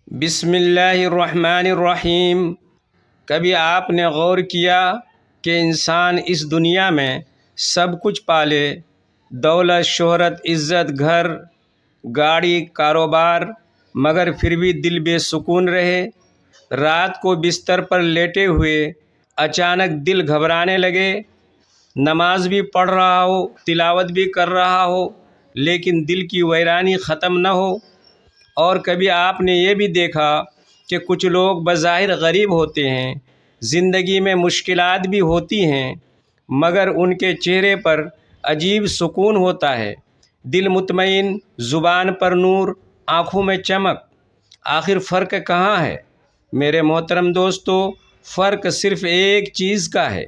بسم اللہ الرحمن الرحیم۔ کبھی آپ نے غور کیا کہ انسان اس دنیا میں سب کچھ پالے، دولت، شہرت، عزت، گھر، گاڑی، کاروبار، مگر پھر بھی دل بے سکون رہے؟ رات کو بستر پر لیٹے ہوئے اچانک دل گھبرانے لگے، نماز بھی پڑھ رہا ہو، تلاوت بھی کر رہا ہو، لیکن دل کی ویرانی ختم نہ ہو۔ اور کبھی آپ نے یہ بھی دیکھا کہ کچھ لوگ بظاہر غریب ہوتے ہیں، زندگی میں مشکلات بھی ہوتی ہیں، مگر ان کے چہرے پر عجیب سکون ہوتا ہے، دل مطمئن، زبان پر نور، آنکھوں میں چمک۔ آخر فرق کہاں ہے؟ میرے محترم دوستو، فرق صرف ایک چیز کا ہے۔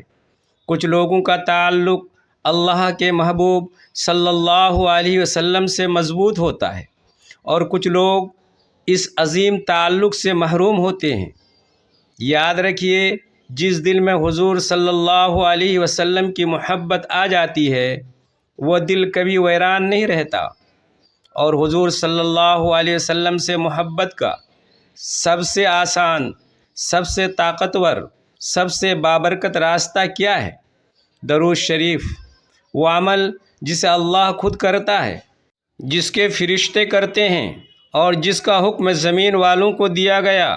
کچھ لوگوں کا تعلق اللہ کے محبوب صلی اللہ علیہ وسلم سے مضبوط ہوتا ہے، اور کچھ لوگ اس عظیم تعلق سے محروم ہوتے ہیں۔ یاد رکھیے، جس دل میں حضور صلی اللہ علیہ وسلم کی محبت آ جاتی ہے، وہ دل کبھی ویران نہیں رہتا۔ اور حضور صلی اللہ علیہ وسلم سے محبت کا سب سے آسان، سب سے طاقتور، سب سے بابرکت راستہ کیا ہے؟ درود شریف، وہ عمل جسے اللہ خود کرتا ہے، جس کے فرشتے کرتے ہیں، اور جس کا حکم زمین والوں کو دیا گیا۔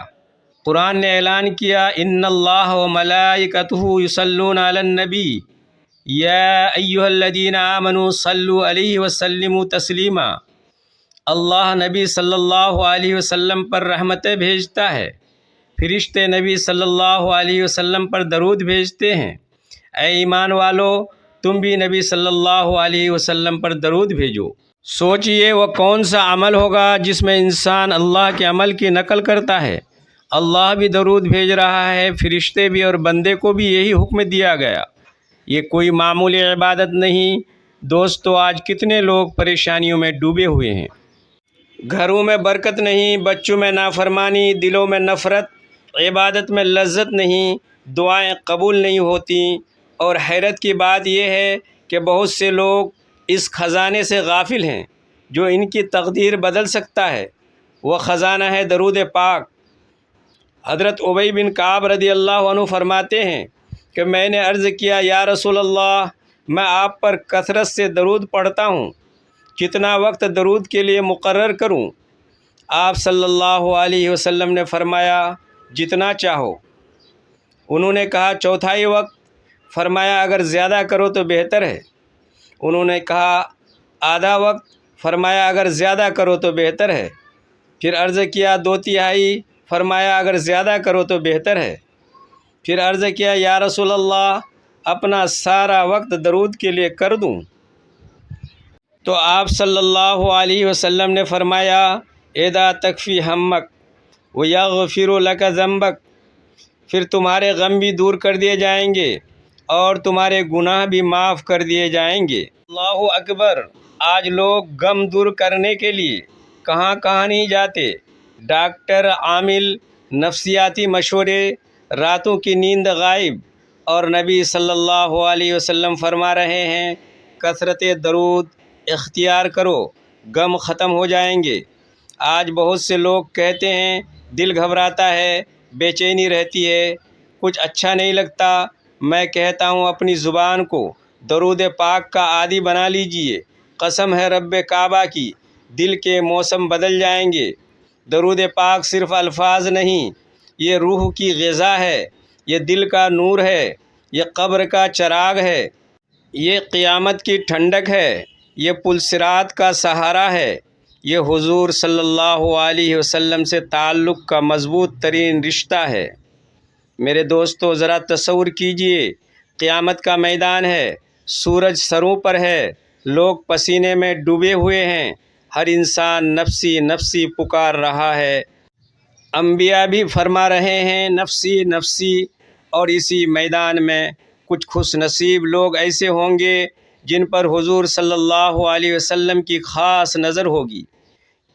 قرآن نے اعلان کیا، ان اللہ و ملائکتہ یصلون علی النبی یا ایھا الذین آمنوا صلوا علیہ وسلموا تسلیما۔ اللہ نبی صلی اللہ علیہ وسلم پر رحمتیں بھیجتا ہے، فرشتے نبی صلی اللہ علیہ وسلم پر درود بھیجتے ہیں۔ اے ایمان والو، تم بھی نبی صلی اللہ علیہ وسلم پر درود بھیجو۔ سوچئے، وہ کون سا عمل ہوگا جس میں انسان اللہ کے عمل کی نقل کرتا ہے؟ اللہ بھی درود بھیج رہا ہے، فرشتے بھی، اور بندے کو بھی یہی حکم دیا گیا۔ یہ کوئی معمولی عبادت نہیں۔ دوستو، آج کتنے لوگ پریشانیوں میں ڈوبے ہوئے ہیں۔ گھروں میں برکت نہیں، بچوں میں نافرمانی، دلوں میں نفرت، عبادت میں لذت نہیں، دعائیں قبول نہیں ہوتی، اور حیرت کی بات یہ ہے کہ بہت سے لوگ اس خزانے سے غافل ہیں جو ان کی تقدیر بدل سکتا ہے۔ وہ خزانہ ہے درود پاک۔ حضرت ابی بن کعب رضی اللہ عنہ فرماتے ہیں کہ میں نے عرض کیا، یا رسول اللہ، میں آپ پر کثرت سے درود پڑھتا ہوں، کتنا وقت درود کے لیے مقرر کروں؟ آپ صلی اللہ علیہ وسلم نے فرمایا، جتنا چاہو۔ انہوں نے کہا، چوتھائی وقت؟ فرمایا، اگر زیادہ کرو تو بہتر ہے۔ انہوں نے کہا، آدھا وقت؟ فرمایا، اگر زیادہ کرو تو بہتر ہے۔ پھر عرض کیا، دو تہائی؟ فرمایا، اگر زیادہ کرو تو بہتر ہے۔ پھر عرض کیا، یا رسول اللہ، اپنا سارا وقت درود کے لیے کر دوں؟ تو آپ صلی اللہ علیہ وسلم نے فرمایا، اذا تکفی ہمک ویغفر لک ذنبک، پھر تمہارے غم بھی دور کر دیے جائیں گے اور تمہارے گناہ بھی معاف کر دیے جائیں گے۔ اللہ اکبر! آج لوگ غم دور کرنے کے لیے کہاں کہاں نہیں جاتے، ڈاکٹر، عامل، نفسیاتی مشورے، راتوں کی نیند غائب، اور نبی صلی اللہ علیہ وسلم فرما رہے ہیں، کثرت درود اختیار کرو، غم ختم ہو جائیں گے۔ آج بہت سے لوگ کہتے ہیں، دل گھبراتا ہے، بے چینی رہتی ہے، کچھ اچھا نہیں لگتا۔ میں کہتا ہوں، اپنی زبان کو درود پاک کا عادی بنا لیجئے۔ قسم ہے رب کعبہ کی، دل کے موسم بدل جائیں گے۔ درود پاک صرف الفاظ نہیں، یہ روح کی غذا ہے، یہ دل کا نور ہے، یہ قبر کا چراغ ہے، یہ قیامت کی ٹھنڈک ہے، یہ پل صراط کا سہارا ہے، یہ حضور صلی اللہ علیہ وسلم سے تعلق کا مضبوط ترین رشتہ ہے۔ میرے دوستو، ذرا تصور کیجئے، قیامت کا میدان ہے، سورج سروں پر ہے، لوگ پسینے میں ڈوبے ہوئے ہیں، ہر انسان نفسی نفسی پکار رہا ہے، انبیاء بھی فرما رہے ہیں، نفسی نفسی۔ اور اسی میدان میں کچھ خوش نصیب لوگ ایسے ہوں گے جن پر حضور صلی اللہ علیہ وسلم کی خاص نظر ہوگی۔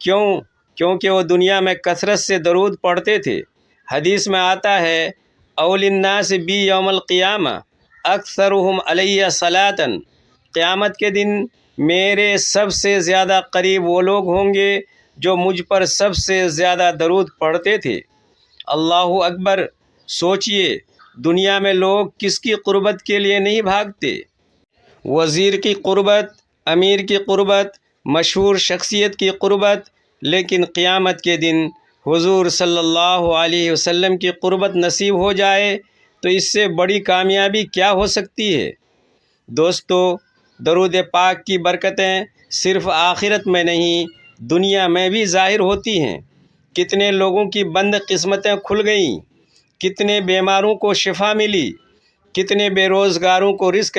کیوں؟ کیونکہ وہ دنیا میں کثرت سے درود پڑھتے تھے۔ حدیث میں آتا ہے، اول الناس بی یوم القیامہ اکثرہم علیہ صلاۃ، قیامت کے دن میرے سب سے زیادہ قریب وہ لوگ ہوں گے جو مجھ پر سب سے زیادہ درود پڑھتے تھے۔ اللہ اکبر! سوچئے دنیا میں لوگ کس کی قربت کے لیے نہیں بھاگتے؟ وزیر کی قربت، امیر کی قربت، مشہور شخصیت کی قربت، لیکن قیامت کے دن حضور صلی اللہ علیہ وسلم کی قربت نصیب ہو جائے تو اس سے بڑی کامیابی کیا ہو سکتی ہے؟ دوستو، درود پاک کی برکتیں صرف آخرت میں نہیں، دنیا میں بھی ظاہر ہوتی ہیں۔ کتنے لوگوں کی بند قسمتیں کھل گئیں، کتنے بیماروں کو شفا ملی، کتنے بے روزگاروں کو رزق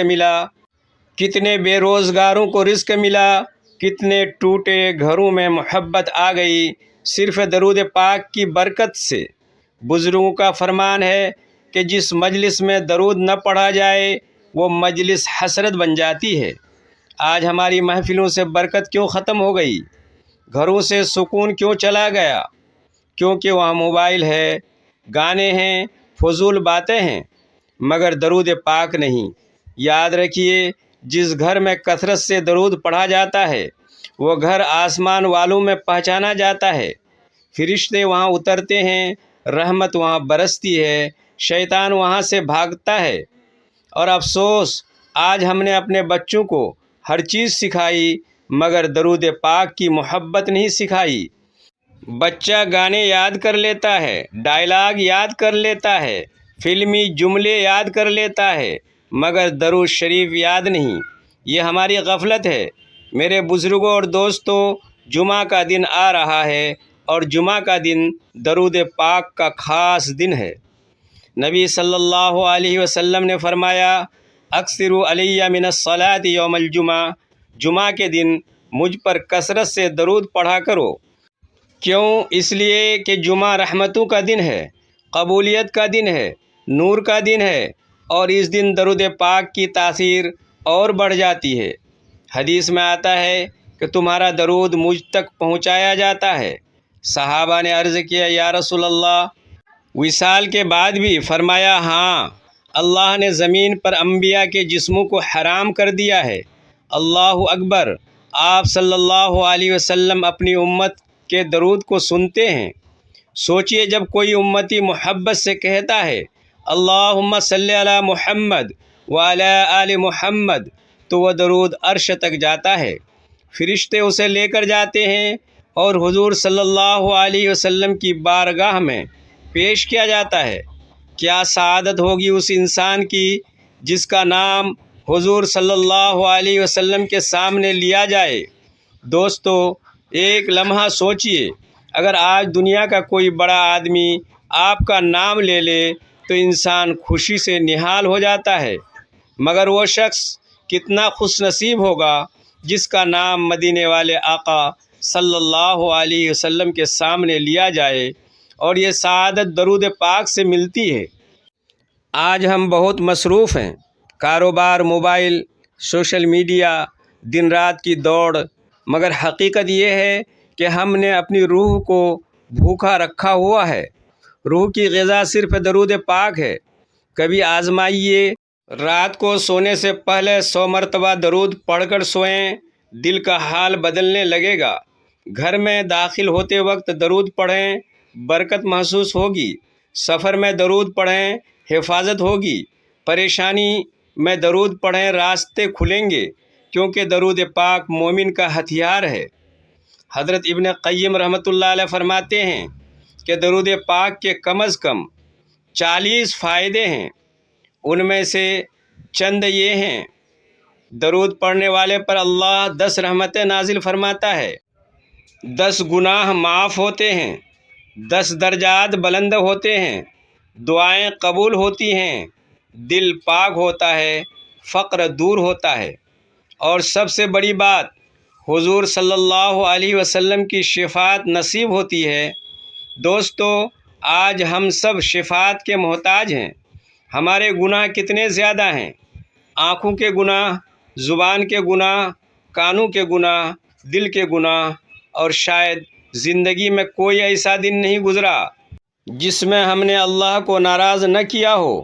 ملا، کتنے ٹوٹے گھروں میں محبت آ گئی صرف درود پاک کی برکت سے۔ بزرگوں کا فرمان ہے کہ جس مجلس میں درود نہ پڑھا جائے وہ مجلس حسرت بن جاتی ہے۔ آج ہماری محفلوں سے برکت کیوں ختم ہو گئی؟ گھروں سے سکون کیوں چلا گیا؟ کیونکہ وہاں موبائل ہے، گانے ہیں، فضول باتیں ہیں، مگر درود پاک نہیں۔ یاد رکھیے، جس گھر میں کثرت سے درود پڑھا جاتا ہے وہ گھر آسمان والوں میں پہچانا جاتا ہے۔ فرشتے وہاں اترتے ہیں، رحمت وہاں برستی ہے، شیطان وہاں سے بھاگتا ہے۔ اور افسوس، آج ہم نے اپنے بچوں کو ہر چیز سکھائی مگر درود پاک کی محبت نہیں سکھائی۔ بچہ گانے یاد کر لیتا ہے، ڈائلاگ یاد کر لیتا ہے، فلمی جملے یاد کر لیتا ہے، مگر درود شریف یاد نہیں۔ یہ ہماری غفلت ہے۔ میرے بزرگوں اور دوستوں، جمعہ کا دن آ رہا ہے اور جمعہ کا دن درود پاک کا خاص دن ہے۔ نبی صلی اللہ علیہ وسلم نے فرمایا، اکثروا علی من الصلاۃ یوم الجمعہ، جمعہ کے دن مجھ پر کثرت سے درود پڑھا کرو۔ کیوں؟ اس لیے کہ جمعہ رحمتوں کا دن ہے، قبولیت کا دن ہے، نور کا دن ہے، اور اس دن درود پاک کی تاثیر اور بڑھ جاتی ہے۔ حدیث میں آتا ہے کہ تمہارا درود مجھ تک پہنچایا جاتا ہے۔ صحابہ نے عرض کیا، یا رسول اللہ، وصال کے بعد بھی؟ فرمایا، ہاں، اللہ نے زمین پر انبیاء کے جسموں کو حرام کر دیا ہے۔ اللہ اکبر! آپ صلی اللہ علیہ وسلم اپنی امت کے درود کو سنتے ہیں۔ سوچئے جب کوئی امتی محبت سے کہتا ہے اللہم صلی علی محمد وعلی آل محمد تو وہ درود عرش تک جاتا ہے، فرشتے اسے لے کر جاتے ہیں اور حضور صلی اللہ علیہ وسلم کی بارگاہ میں پیش کیا جاتا ہے۔ کیا سعادت ہوگی اس انسان کی جس کا نام حضور صلی اللہ علیہ وسلم کے سامنے لیا جائے۔ دوستو، ایک لمحہ سوچئے، اگر آج دنیا کا کوئی بڑا آدمی آپ کا نام لے لے تو انسان خوشی سے نہال ہو جاتا ہے، مگر وہ شخص کتنا خوش نصیب ہوگا جس کا نام مدینے والے آقا صلی اللہ علیہ وسلم کے سامنے لیا جائے، اور یہ سعادت درود پاک سے ملتی ہے۔ آج ہم بہت مصروف ہیں، کاروبار، موبائل، سوشل میڈیا، دن رات کی دوڑ، مگر حقیقت یہ ہے کہ ہم نے اپنی روح کو بھوکا رکھا ہوا ہے۔ روح کی غذا صرف درود پاک ہے۔ کبھی آزمائیے، رات کو سونے سے پہلے 100 مرتبہ درود پڑھ کر سوئیں، دل کا حال بدلنے لگے گا۔ گھر میں داخل ہوتے وقت درود پڑھیں، برکت محسوس ہوگی۔ سفر میں درود پڑھیں، حفاظت ہوگی۔ پریشانی میں درود پڑھیں، راستے کھلیں گے، کیونکہ درود پاک مومن کا ہتھیار ہے۔ حضرت ابن قیم رحمۃ اللہ علیہ فرماتے ہیں کہ درود پاک کے کم از کم 40 فائدے ہیں۔ ان میں سے چند یہ ہیں: درود پڑھنے والے پر اللہ 10 رحمتیں نازل فرماتا ہے، 10 گناہ معاف ہوتے ہیں، 10 درجات بلند ہوتے ہیں، دعائیں قبول ہوتی ہیں، دل پاک ہوتا ہے، فقر دور ہوتا ہے، اور سب سے بڑی بات، حضور صلی اللہ علیہ وسلم کی شفاعت نصیب ہوتی ہے۔ دوستو، آج ہم سب شفاعت کے محتاج ہیں۔ ہمارے گناہ کتنے زیادہ ہیں، آنکھوں کے گناہ، زبان کے گناہ، کانوں کے گناہ، دل کے گناہ، اور شاید زندگی میں کوئی ایسا دن نہیں گزرا جس میں ہم نے اللہ کو ناراض نہ کیا ہو۔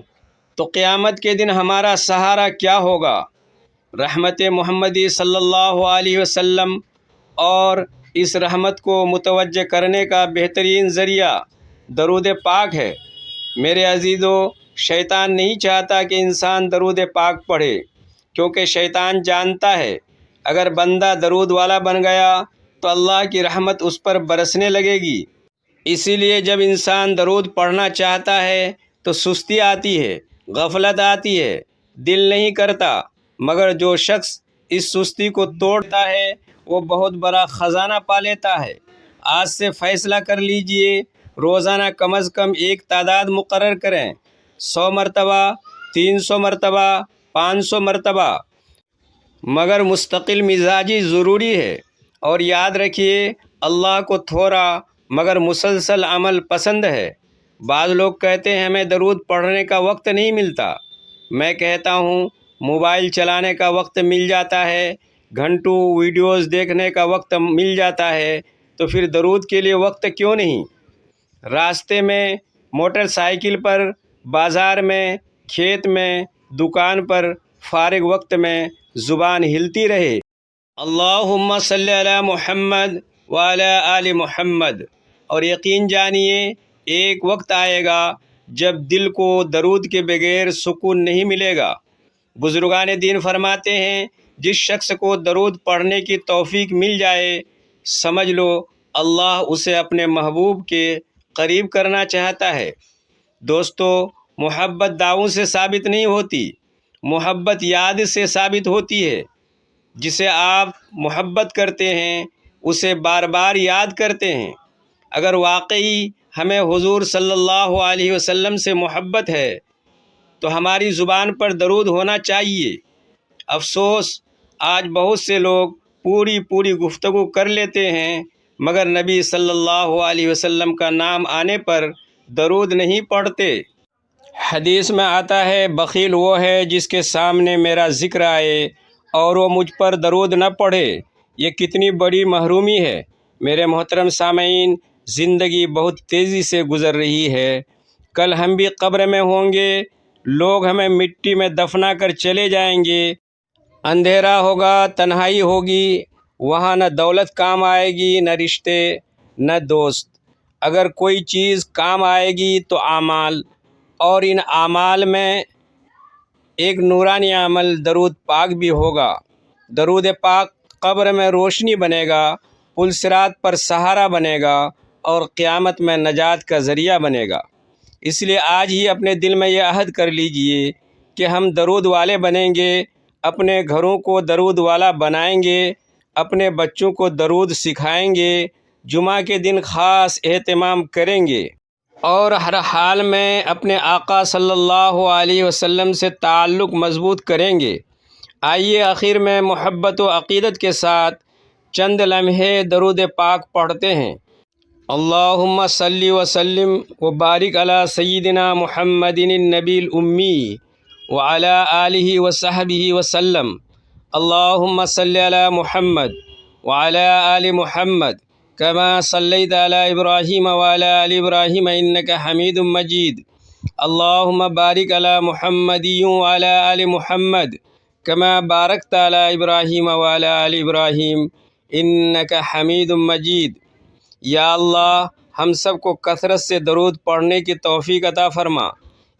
تو قیامت کے دن ہمارا سہارا کیا ہوگا؟ رحمت محمدی صلی اللہ علیہ وسلم اور اس رحمت کو متوجہ کرنے کا بہترین ذریعہ درود پاک ہے۔ میرے عزیزو، شیطان نہیں چاہتا کہ انسان درود پاک پڑھے، کیونکہ شیطان جانتا ہے اگر بندہ درود والا بن گیا تو اللہ کی رحمت اس پر برسنے لگے گی۔ اسی لیے جب انسان درود پڑھنا چاہتا ہے تو سستی آتی ہے، غفلت آتی ہے، دل نہیں کرتا، مگر جو شخص اس سستی کو توڑتا ہے وہ بہت بڑا خزانہ پا لیتا ہے۔ آج سے فیصلہ کر لیجئے، روزانہ کم از کم ایک تعداد مقرر کریں، 100 مرتبہ، 300 مرتبہ، 500 مرتبہ، مگر مستقل مزاجی ضروری ہے۔ اور یاد رکھیے، اللہ کو تھوڑا مگر مسلسل عمل پسند ہے۔ بعض لوگ کہتے ہیں ہمیں درود پڑھنے کا وقت نہیں ملتا۔ میں کہتا ہوں موبائل چلانے کا وقت مل جاتا ہے، گھنٹوں ویڈیوز دیکھنے کا وقت مل جاتا ہے، تو پھر درود کے لیے وقت کیوں نہیں؟ راستے میں، موٹر سائیکل پر، بازار میں، کھیت میں، دکان پر، فارغ وقت میں زبان ہلتی رہے، اللہم صلی علی محمد وعلی آل محمد۔ اور یقین جانیے ایک وقت آئے گا جب دل کو درود کے بغیر سکون نہیں ملے گا۔ بزرگان دین فرماتے ہیں جس شخص کو درود پڑھنے کی توفیق مل جائے، سمجھ لو اللہ اسے اپنے محبوب کے قریب کرنا چاہتا ہے۔ دوستو، محبت دعووں سے ثابت نہیں ہوتی، محبت یاد سے ثابت ہوتی ہے۔ جسے آپ محبت کرتے ہیں اسے بار بار یاد کرتے ہیں۔ اگر واقعی ہمیں حضور صلی اللہ علیہ وسلم سے محبت ہے تو ہماری زبان پر درود ہونا چاہیے۔ افسوس، آج بہت سے لوگ پوری گفتگو کر لیتے ہیں مگر نبی صلی اللہ علیہ وسلم کا نام آنے پر درود نہیں پڑھتے۔ حدیث میں آتا ہے بخیل وہ ہے جس کے سامنے میرا ذکر آئے اور وہ مجھ پر درود نہ پڑھے۔ یہ کتنی بڑی محرومی ہے۔ میرے محترم سامعین، زندگی بہت تیزی سے گزر رہی ہے۔ کل ہم بھی قبر میں ہوں گے، لوگ ہمیں مٹی میں دفنا کر چلے جائیں گے، اندھیرا ہوگا، تنہائی ہوگی، وہاں نہ دولت کام آئے گی، نہ رشتے، نہ دوست۔ اگر کوئی چیز کام آئے گی تو اعمال، اور ان اعمال میں ایک نورانی عمل درود پاک بھی ہوگا۔ درود پاک قبر میں روشنی بنے گا، پل صراط پر سہارا بنے گا، اور قیامت میں نجات کا ذریعہ بنے گا۔ اس لیے آج ہی اپنے دل میں یہ عہد کر لیجئے کہ ہم درود والے بنیں گے، اپنے گھروں کو درود والا بنائیں گے، اپنے بچوں کو درود سکھائیں گے، جمعہ کے دن خاص اہتمام کریں گے، اور ہر حال میں اپنے آقا صلی اللہ علیہ وسلم سے تعلق مضبوط کریں گے۔ آئیے آخر میں محبت و عقیدت کے ساتھ چند لمحے درود پاک پڑھتے ہیں۔ اللہم صلی وسلم وبارک علی سیدنا محمد النبی الامی وعلی آلہ وصحبہ وسلم۔ اللہم صلی علی محمد وعلی آل محمد کما صلیت علی ابراہیم وعلی آل ابراہیم انک حمید مجید۔ اللہم بارک علی محمد وعلی آل محمد کما بارکت علی ابراہیم وعلی آل ابراہیم انک حمید مجید۔ یا اللہ، ہم سب کو کثرت سے درود پڑھنے کی توفیق عطا فرما۔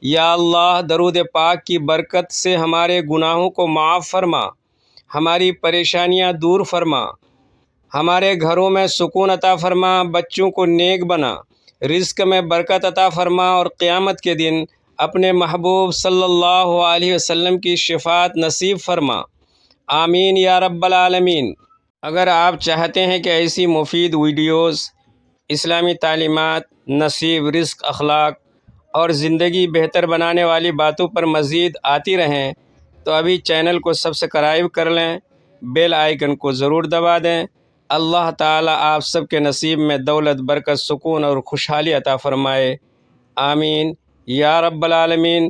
یا اللہ، درود پاک کی برکت سے ہمارے گناہوں کو معاف فرما، ہماری پریشانیاں دور فرما، ہمارے گھروں میں سکون عطا فرما، بچوں کو نیک بنا، رزق میں برکت عطا فرما، اور قیامت کے دن اپنے محبوب صلی اللہ علیہ وسلم کی شفاعت نصیب فرما۔ آمین یا رب العالمین۔ اگر آپ چاہتے ہیں کہ ایسی مفید ویڈیوز، اسلامی تعلیمات، نصیب، رزق، اخلاق اور زندگی بہتر بنانے والی باتوں پر مزید آتی رہیں تو ابھی چینل کو سبسکرائب کر لیں، بیل آئیکن کو ضرور دبا دیں۔ اللہ تعالیٰ آپ سب کے نصیب میں دولت، برکت، سکون اور خوشحالی عطا فرمائے۔ آمین یا رب العالمین۔